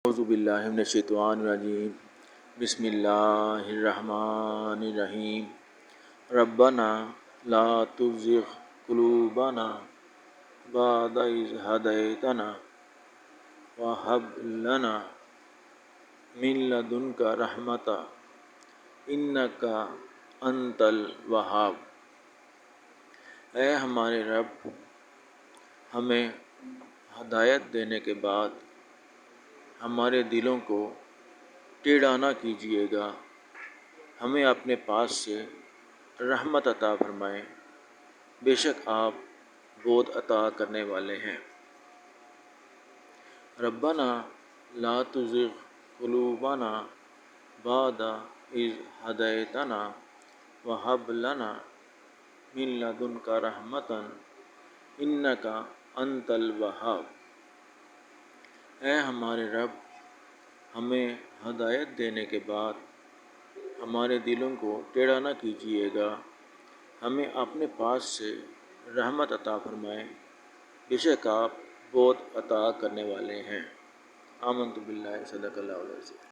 اعوذ باللہ من الشیطان الرجیم بسم اللہ الرحمن الرحیم ربنا لا تزغ قلوبنا بعد اذ ہدیتنا وہب لنا من لدنک رحمۃ انک انت الوہاب۔ اے ہمارے رب، ہمیں ہدایت دینے کے بعد ہمارے دلوں کو ٹیڑھا نہ کیجیے گا، ہمیں اپنے پاس سے رحمت عطا فرمائیں، بے شک آپ بہت عطا کرنے والے ہیں۔ ربنا لا تزغ قلوبنا بعد اذ ہدیتنا وہب لنا من لدنک رحمۃ انک انت الوہاب۔ اے ہمارے رب، ہمیں ہدایت دینے کے بعد ہمارے دلوں کو ٹیڑھا نہ کیجیے گا، ہمیں اپنے پاس سے رحمت عطا فرمائیں، بے شک آپ بہت عطا کرنے والے ہیں۔ آمنت باللہ، صدق اللہ العظیم۔